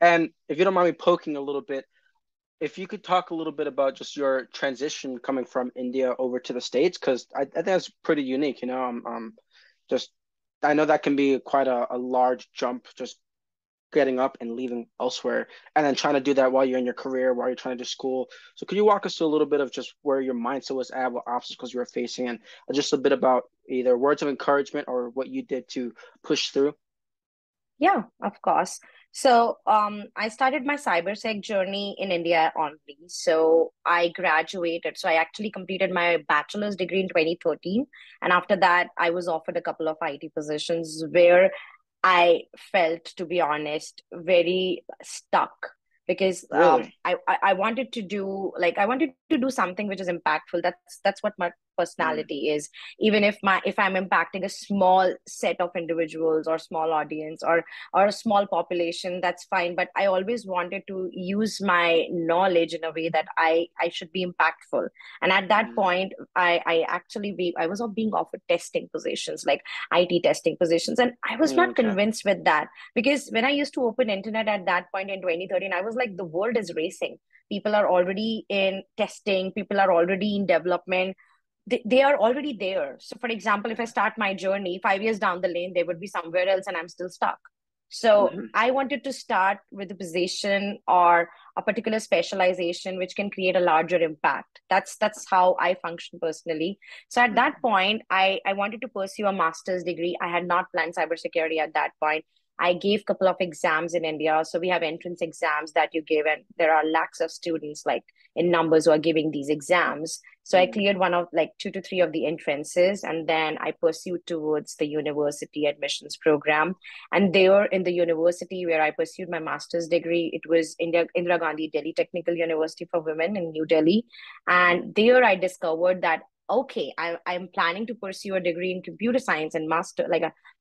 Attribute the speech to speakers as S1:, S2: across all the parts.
S1: And if you don't mind me poking a little bit, if you could talk a little bit about just your transition coming from India over to the States, because I think that's pretty unique. Just I know that can be quite a large jump, just getting up and leaving elsewhere, and then trying to do that while you're in your career, while you're trying to do school. So could you walk us through a little bit of just where your mindset was at, what obstacles you were facing, and just a bit about either words of encouragement or what you did to push through?
S2: Yeah, of course. So, I started my cybersec journey in India only. So, I graduated. So, I actually completed my bachelor's degree in 2013. And after that, I was offered a couple of IT positions where I felt, to be honest, very stuck because
S1: Really?
S2: I wanted to do something which is impactful. That's what my
S1: Mm,
S2: personality is. Even if I'm impacting a small set of individuals or small audience or a small population, that's fine. But I always wanted to use my knowledge in a way that I should be impactful. And at that
S1: mm,
S2: point, I was being offered testing positions like IT testing positions. And I was not
S1: okay.
S2: convinced with that because when I used to open internet at that point in 2013, I was like, the world is racing. People are already in testing, people are already in development. They are already there. So, for example, if I start my journey 5 years down the lane, they would be somewhere else and I'm still stuck. So,
S1: Hmm.
S2: I wanted to start with a position or a particular specialization which can create a larger impact. That's how I function personally. So at that
S1: Hmm.
S2: point, I wanted to pursue a master's degree. I had not planned cybersecurity at that point. I gave a couple of exams in India. So we have entrance exams that you give, and there are lakhs of students like in numbers who are giving these exams. So I
S1: Mm,
S2: cleared one of like two to three of the entrances, and then I pursued towards the university admissions program. And there in the university where I pursued my master's degree, it was India Indira Gandhi Delhi Technical University for Women in New Delhi.
S1: mhm.
S2: And there I discovered that okay, I'm planning to pursue a degree in computer science and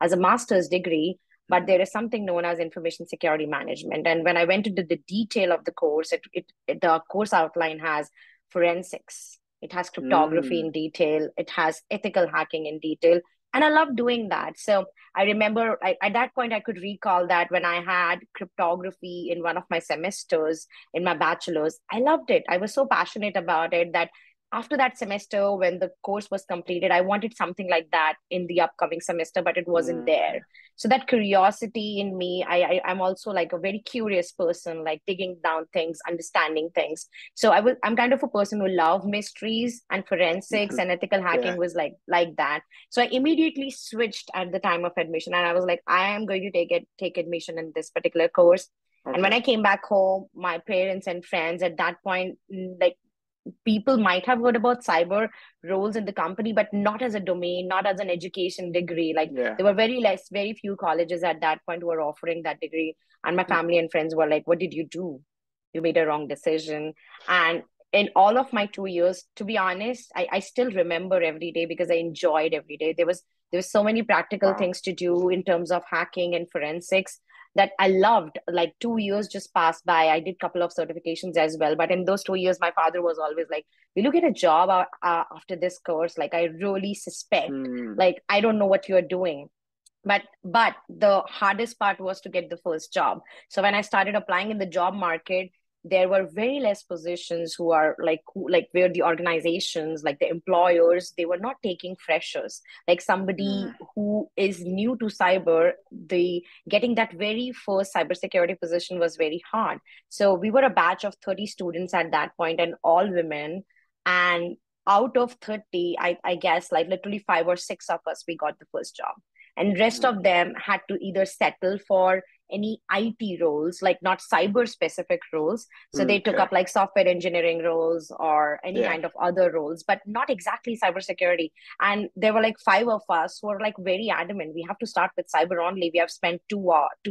S2: as a master's degree, but there is something known as information security management. And when I went into the detail of the course, the course outline has forensics, it has cryptography
S1: Mm,
S2: in detail, it has ethical hacking in detail. And I love doing that. So I remember at that point, I could recall that when I had cryptography in one of my semesters in my bachelor's, I loved it. I was so passionate about it that after that semester, when the course was completed, I wanted something like that in the upcoming semester, but it wasn't
S1: okay.
S2: there. So that curiosity in me, I'm also like a very curious person, like digging down things, understanding things. So I'm kind of a person who love mysteries, and forensics
S1: Mhm.
S2: and ethical
S1: Yeah.
S2: hacking was like that. So I immediately switched at the time of admission, and I was like, I am going to take admission in this particular course. And when
S1: Okay.
S2: I came back home, my parents and friends at that point, like people might have heard about cyber roles in the company, but not as a domain, not as an education degree. Like
S1: Yeah.
S2: there were very few colleges at that point who were offering that degree. And my family and friends were like, what did you do? You made a wrong decision. And in all of my 2 years, to be honest, I still remember every day because I enjoyed every day. There was so many practical
S1: Wow.
S2: things to do in terms of hacking and forensics that I loved. Like 2 years just passed by. I did a couple of certifications as well. But in those 2 years, my father was always like, will you get a job after this course? Like, I really suspect,
S1: Hmm.
S2: like, I don't know what you're doing. But the hardest part was to get the first job. So when I started applying in the job market, there were very less positions like where the organizations, like the employers, they were not taking freshers. Like somebody
S1: Hmm.
S2: who is new to cyber, the getting that very first cybersecurity position was very hard. So we were a batch of 30 students at that point, and all women. And out of 30, I guess like literally five or six of us, we got the first job, and rest of
S1: Okay.
S2: them had to either settle for any IT roles, like not cyber specific roles. So they took
S1: Okay.
S2: up like software engineering roles or any
S1: Yeah.
S2: kind of other roles, but not exactly cybersecurity. And there were like five of us who were like very adamant. We have to start with cyber only. We have spent 2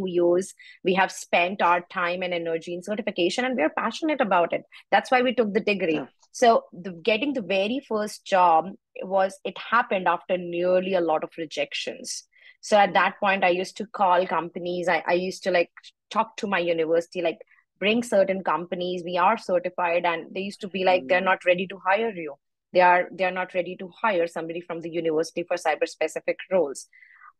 S2: years. We have spent our time and energy in certification, and we're passionate about it. That's why we took the degree.
S1: Yeah.
S2: So getting the very first job it happened after nearly a lot of rejections. So at
S1: Hmm.
S2: that point, I used to call companies. I used to like talk to my university, like bring certain companies. We are certified, and they used to be like, they're
S1: Hmm.
S2: not ready to hire you. They're not ready to hire somebody from the university for cyber specific roles.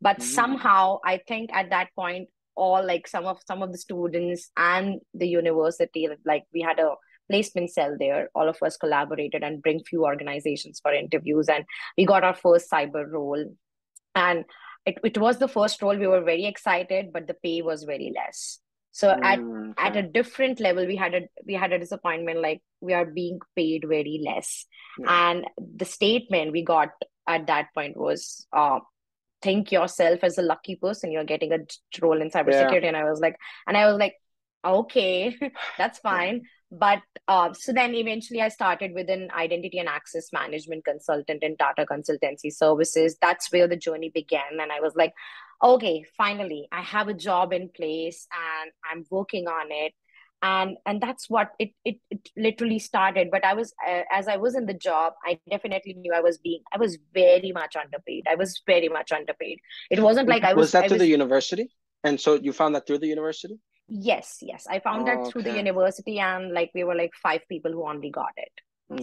S2: But
S1: Hmm.
S2: somehow, I think at that point, all like some of the students and the university, like we had a placement cell there. All of us collaborated and bring few organizations for interviews, and we got our first cyber role. And it was the first role. We were very excited, but the pay was very less. So at
S1: Okay.
S2: a different level, we had a disappointment, like we are being paid very less.
S1: Yeah.
S2: And the statement we got at that point was, think yourself as a lucky person, you're getting a role in
S1: Yeah.
S2: cybersecurity. And I was like, okay, that's
S1: Yeah.
S2: fine. But so then eventually I started with an identity and access management consultant and data consultancy services. That's where the journey began. And I was like, okay, finally, I have a job in place and I'm working on it. And that's what it literally started. But I was as I was in the job, I definitely knew I was very much underpaid. I was very much underpaid. It wasn't like
S1: Was that
S2: I
S1: through the
S2: was
S1: university? And so you found that through the university?
S2: Yes, yes. I found that
S1: Oh,
S2: through the
S1: okay.
S2: university, and like we were like five people who only got it.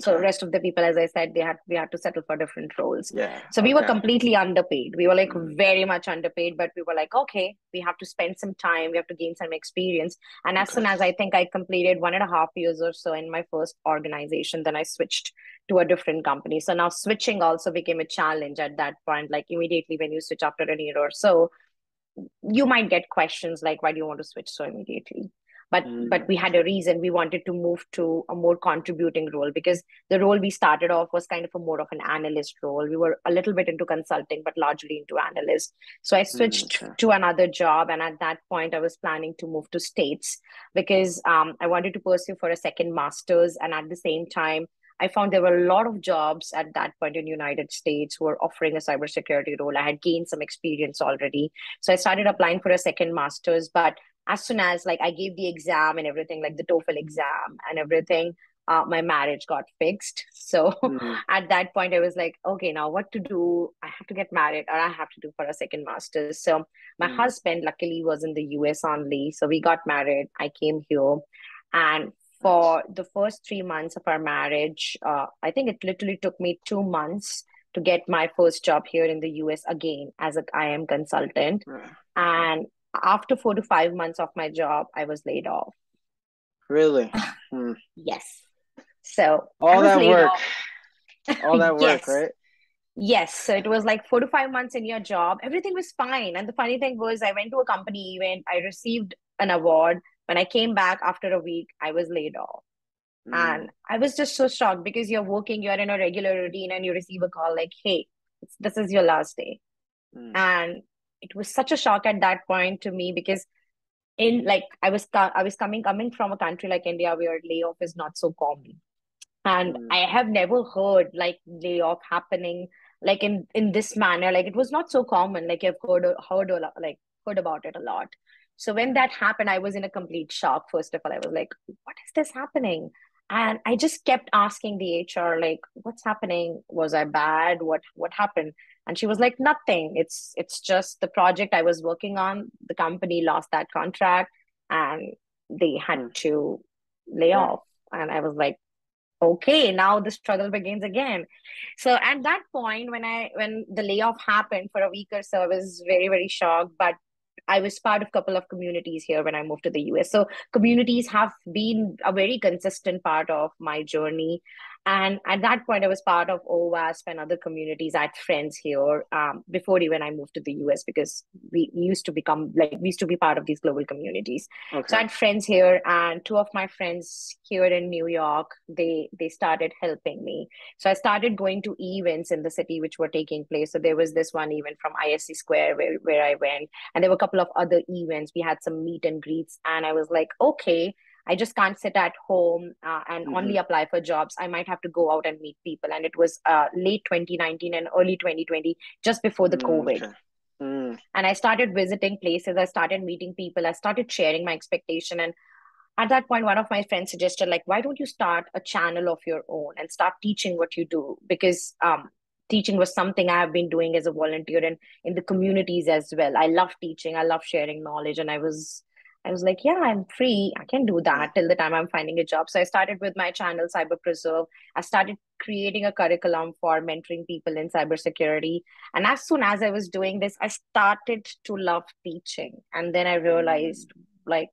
S2: So
S1: Okay.
S2: rest of the people, as I said, we had to settle for different roles.
S1: Yeah.
S2: So we were
S1: Okay.
S2: completely underpaid. We were like
S1: Mm.
S2: very much underpaid, but we were like, okay, we have to spend some time, we have to gain some experience. And as
S1: Okay.
S2: soon as I think I completed 1.5 years or so in my first organization, then I switched to a different company. So now switching also became a challenge at that point. Like immediately when you switch after a year or so, you might get questions like, why do you want to switch so immediately? But we had
S1: Okay.
S2: a reason. We wanted to move to a more contributing role, because the role we started off was kind of a more of an analyst role. We were a little bit into consulting but largely into analyst. So I switched
S1: Okay.
S2: to another job, and at that point I was planning to move to States, because I wanted to pursue for a second master's. And at the same time, I found there were a lot of jobs at that point in United States who were offering a cybersecurity role. I had gained some experience already, so I started applying for a second master's. But as soon as like I gave the exam and everything, like the TOEFL exam and everything, my marriage got fixed. So
S1: Mm.
S2: at that point, I was like, okay, now what to do? I have to get married, or I have to do for a second master's. So my
S1: Mm.
S2: husband luckily was in the US only. So we got married. I came here. And
S1: Nice.
S2: for the first 3 months of our marriage, I think it literally took me 2 months to get my first job here in the US again as a IM consultant.
S1: Yeah.
S2: And after 4 to 5 months of my job, I was laid off.
S1: Really? Mm.
S2: Yes. So I
S1: All
S2: was
S1: that
S2: laid
S1: work.
S2: off.
S1: All that work,
S2: Yes.
S1: right?
S2: Yes. So it was like 4 to 5 months in your job. Everything was fine. And the funny thing was, I went to a company event, I received an award. When I came back after a week, I was laid off.
S1: Mm.
S2: And I was just so shocked, because you're working, you're in a regular routine, and you receive a call like, hey, this is your last day.
S1: Mm.
S2: And it was such a shock at that point to me, because in like I was coming from a country like India where layoff is not so common. And
S1: Mm.
S2: I have never heard like layoff happening like in this manner. Like it was not so common. Like I've heard a lot, like heard about it a lot. So when
S1: Yeah.
S2: that happened, I was in a complete shock. First of all, I was like, what is this happening? And I just kept asking the HR, like, what's happening? Was I bad? What happened? And she was like, nothing. It's just the project I was working on. The company lost that contract, and they had
S1: Mm.
S2: to lay
S1: Yeah.
S2: off. And I was like, okay, now the struggle begins again. So at that point, when the layoff happened for a week or so, I was very, very shocked. But I was part of a couple of communities here when I moved to the US. So communities have been a very consistent part of my journey. And at that point, I was part of OWASP and other communities. I had friends here before even I moved to the US, because we used to become like, we used to be part of these global communities. So I
S1: Okay.
S2: had friends here, and two of my friends here in New York, they started helping me. So I started going to events in the city which were taking place. So there was this one event from ISC Square where I went, and there were a couple of other events. We had some meet and greets, and I was like, okay, I just can't sit at home and
S1: Mm-hmm.
S2: only apply for jobs. I might have to go out and meet people. And it was late 2019 and early 2020, just before the
S1: Mm.
S2: COVID.
S1: Okay. Mm.
S2: And I started visiting places. I started meeting people. I started sharing my expectation. And at that point, one of my friends suggested, like, why don't you start a channel of your own and start teaching what you do? Because teaching was something I have been doing as a volunteer and in the communities as well. I love teaching. I love sharing knowledge. And I was like, yeah, I'm free. I can do
S1: Yeah.
S2: that till the time I'm finding a job. So I started with my channel, Cyber Preserve. I started creating a curriculum for mentoring people in cybersecurity. And as soon as I was doing this, I started to love teaching. And then I
S1: Mm,
S2: realized, like,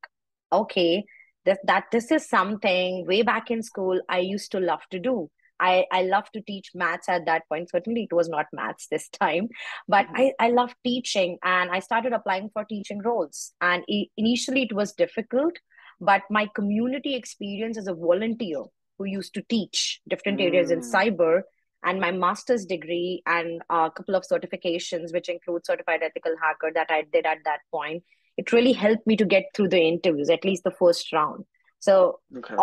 S2: okay, that this is something way back in school I used to love to do. I love to teach maths at that point. Certainly, it was not maths this time, but
S1: mhm,
S2: I love teaching, and I started applying for teaching roles. And initially, it was difficult, but my community experience as a volunteer who used to teach different areas in
S1: mm,
S2: cyber, and my master's degree and a couple of certifications, which include certified ethical hacker that I did at that point, it really helped me to get through the interviews, at least the first round. So
S1: okay.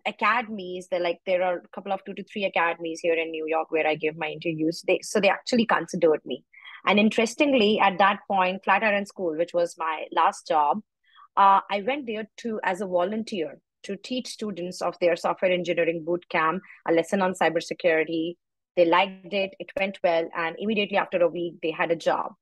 S2: academies, there are a couple of 2 to 3 academies here in New York where I give my interviews. They actually considered me. And interestingly, at that point, Flatiron School, which was my last job, I went there to as a volunteer to teach students of their software engineering boot camp a lesson on cybersecurity. They liked it, it went well, and immediately after a week, they had a job.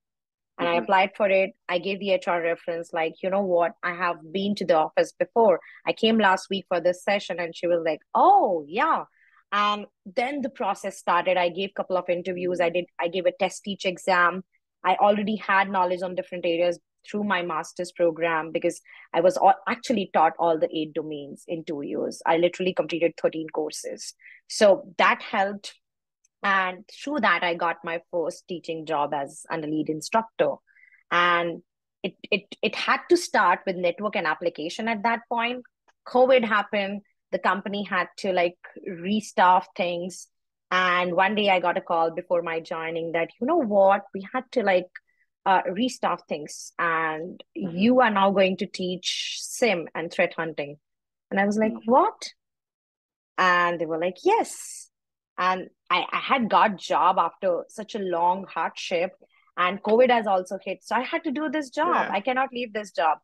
S2: And I
S1: Mhm,
S2: applied for it. I gave the HR reference, like, you know what? I have been to the office before. I came last week for this session, and she was like, oh, yeah. And then the process started. I gave a couple of interviews.
S1: mm,
S2: I gave a test teach exam. I already had knowledge on different areas through my master's program because I was actually taught all the 8 domains in 2 years. I literally completed 13 courses. So that helped, and through that, I got my first teaching job as a lead instructor. And it had to start with network and application at that point. COVID happened. The company had to like restaff things. And one day I got a call before my joining that, you know what, we had to like restaff things. And
S1: mhm,
S2: you are now going to teach SIM and threat hunting. And I was like,
S1: mhm.
S2: what? And they were like, yes. And I had got job after such a long hardship, and COVID has also hit. So I had to do this job.
S1: Yeah.
S2: I cannot leave this job.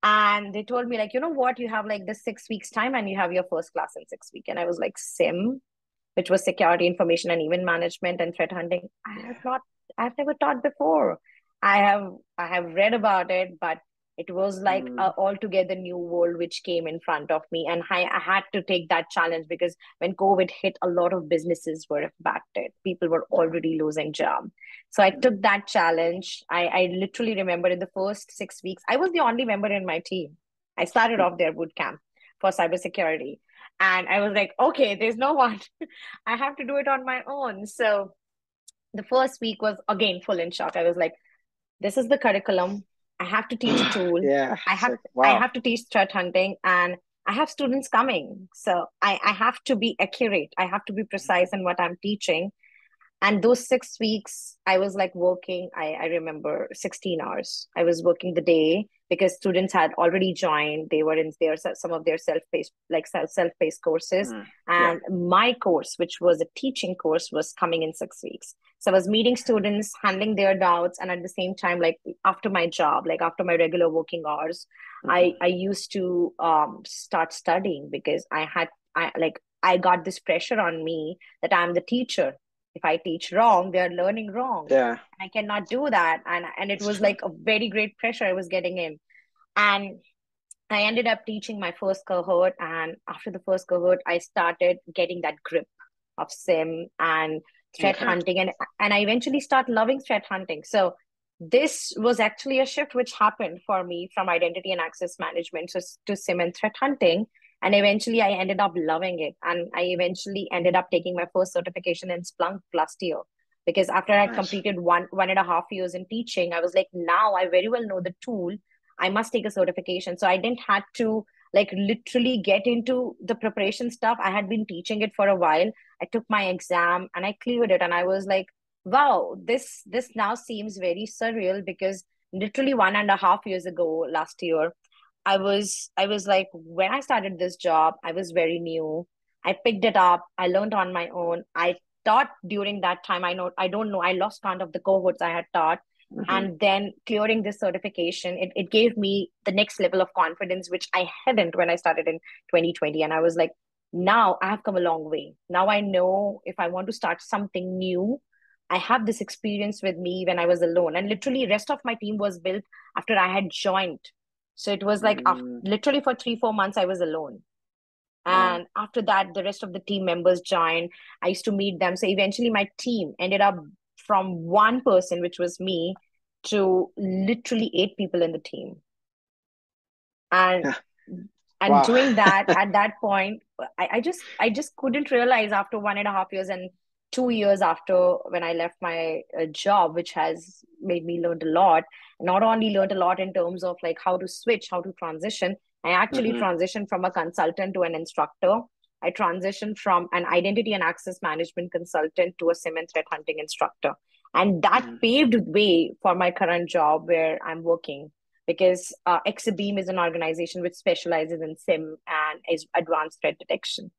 S2: And they told me, like, you know what, you have like this 6 weeks time and you have your first class in 6 weeks. And I was like, SIM, which was security information and event management and threat hunting.
S1: Yeah.
S2: I've never taught before. I have read about it, but it was like a
S1: Mm,
S2: altogether new world which came in front of me, and I had to take that challenge because when COVID hit, a lot of businesses were impacted. People were
S1: yeah.
S2: already losing job. So I
S1: Mhm,
S2: took that challenge. I literally remember in the first 6 weeks, I was the only member in my team. I started off their boot camp for cybersecurity. And I was like, okay, there's no one. I have to do it on my own. So the first week was again full in shock. I was like, this is the curriculum. I have to teach a tool.
S1: yeah.
S2: I
S1: It's
S2: have
S1: like,
S2: I
S1: wow.
S2: have to teach threat hunting, and I have students coming. So I have to be accurate. I have to be precise in what I'm teaching. And those 6 weeks, I was like working, I remember 16 hours. I was working the day because students had already joined. They were in their some of their self-paced, like self-paced courses.
S1: Mm, yeah.
S2: And my course, which was a teaching course, was coming in 6 weeks. So I was meeting students, handling their doubts, and at the same time, like after my job, like after my regular working hours,
S1: Mhm,
S2: I used to start studying because I got this pressure on me that I'm the teacher. If I teach wrong, they're learning wrong.
S1: yeah.
S2: I cannot do that. And it
S1: It's
S2: was
S1: true.
S2: like a very great pressure I was getting in. And I ended up teaching my first cohort. And after the first cohort, I started getting that grip of SIM and threat
S1: Okay.
S2: hunting. And I eventually start loving threat hunting. So this was actually a shift which happened for me from identity and access management to SIM and threat hunting. And eventually I ended up loving it. And I eventually ended up taking my first certification in Splunk last year. Because after I
S1: Nice.
S2: completed 1.5 years in teaching, I was like, now I very well know the tool. I must take a certification. So I didn't have to like literally get into the preparation stuff. I had been teaching it for a while. I took my exam and I cleared it. And I was like, wow, this now seems very surreal because literally 1.5 years ago, last year, I was like, when I started this job, I was very new. I picked it up. I learned on my own. I taught during that time. I don't know. I lost count of the cohorts I had taught.
S1: Mhm,
S2: And then clearing this certification, it gave me the next level of confidence, which I hadn't when I started in 2020. And I was like, now I have come a long way. Now I know if I want to start something new, I have this experience with me when I was alone. And literally, rest of my team was built after I had joined. So it was like
S1: mm,
S2: literally for 3, 4 months, I was alone.
S1: Wow.
S2: And after that, the rest of the team members joined. I used to meet them. So eventually my team ended up from one person, which was me, to literally 8 people in the team. And
S1: Wow.
S2: doing that at that point, I just couldn't realize after 1.5 years and 2 years after when I left my job, which has made me learn a lot. Not only learned a lot in terms of like how to switch, how to transition. I actually
S1: Hmm.
S2: transitioned from a consultant to an instructor. I transitioned from an identity and access management consultant to a SIEM and Threat Hunting instructor. And that paved way for my current job where I'm working, because Exabeam is an organization which specializes in SIM and is advanced threat detection.